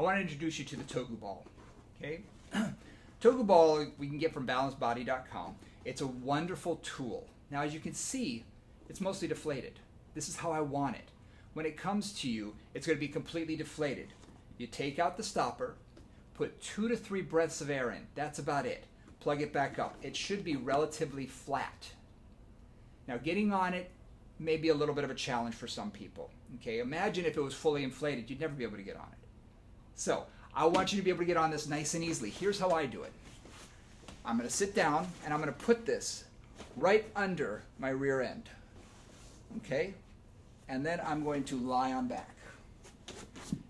I want to introduce you to the Togu Ball. Okay, Togu Ball we can get from balancedbody.com. It's a wonderful tool. Now, as you can see, it's mostly deflated. This is how I want it. When it comes to you, it's going to be completely deflated. You take out the stopper, put 2 to 3 breaths of air in. That's about it. Plug it back up. It should be relatively flat. Now, getting on it may be a little bit of a challenge for some people. Okay, imagine if it was fully inflated, you'd never be able to get on it. So, I want you to be able to get on this nice and easily. Here's how I do it. I'm going to sit down and I'm going to put this right under my rear end. Okay? And then I'm going to lie on back.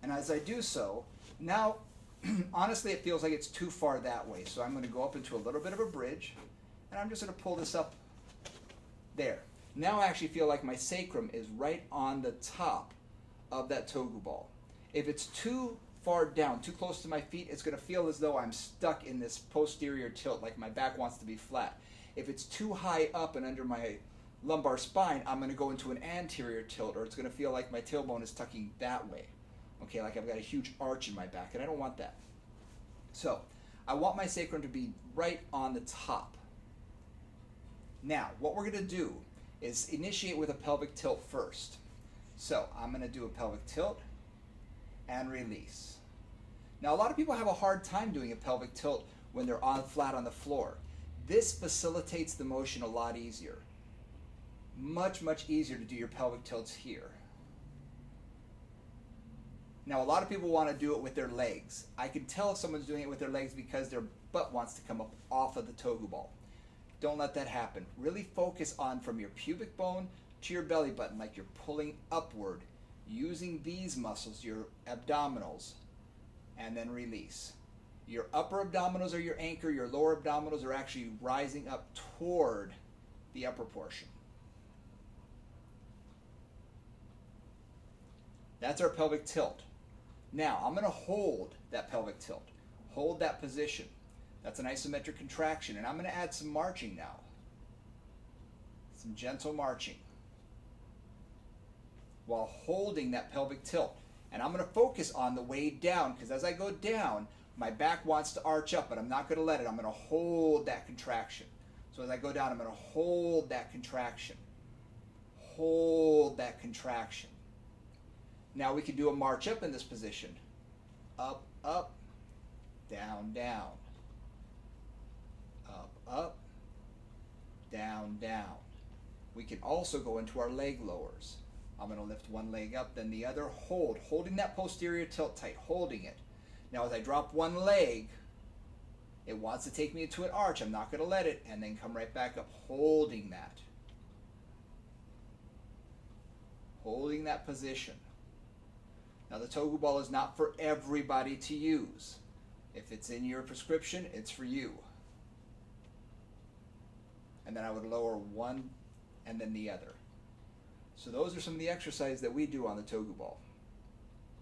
And as I do so, now, honestly, it feels like it's too far that way. So I'm going to go up into a little bit of a bridge, and I'm just going to pull this up there. Now I actually feel like my sacrum is right on the top of that Togu Ball. If it's too far down, too close to my feet, it's going to feel as though I'm stuck in this posterior tilt, like my back wants to be flat. If it's too high up and under my lumbar spine, I'm going to go into an anterior tilt, or it's going to feel like my tailbone is tucking that way. Okay, like I've got a huge arch in my back, and I don't want that. So, I want my sacrum to be right on the top. Now, what we're going to do is initiate with a pelvic tilt first. So, I'm going to do a pelvic tilt and release. Now, a lot of people have a hard time doing a pelvic tilt when they're flat on the floor. This facilitates the motion a lot easier. Much, much easier to do your pelvic tilts here. Now, a lot of people want to do it with their legs. I can tell if someone's doing it with their legs because their butt wants to come up off of the Togu Ball. Don't let that happen. Really focus on from your pubic bone to your belly button, like you're pulling upward, using these muscles, your abdominals, and then release. Your upper abdominals are your anchor, your lower abdominals are actually rising up toward the upper portion. That's our pelvic tilt. Now, I'm going to hold that pelvic tilt. Hold that position. That's an isometric contraction. And I'm going to add some marching now. Some gentle marching. While holding that pelvic tilt. And I'm going to focus on the way down, because as I go down, my back wants to arch up, but I'm not going to let it. I'm going to hold that contraction. So as I go down, I'm going to hold that contraction. Hold that contraction. Now we can do a march up in this position. Up, up, down, down. Up, up, down, down. We can also go into our leg lowers. I'm going to lift one leg up, then the other, holding that posterior tilt tight, holding it. Now as I drop one leg, it wants to take me into an arch. I'm not going to let it, and then come right back up, holding that. Holding that position. Now the Togu Ball is not for everybody to use. If it's in your prescription, it's for you. And then I would lower one and then the other. So those are some of the exercises that we do on the Togu Ball.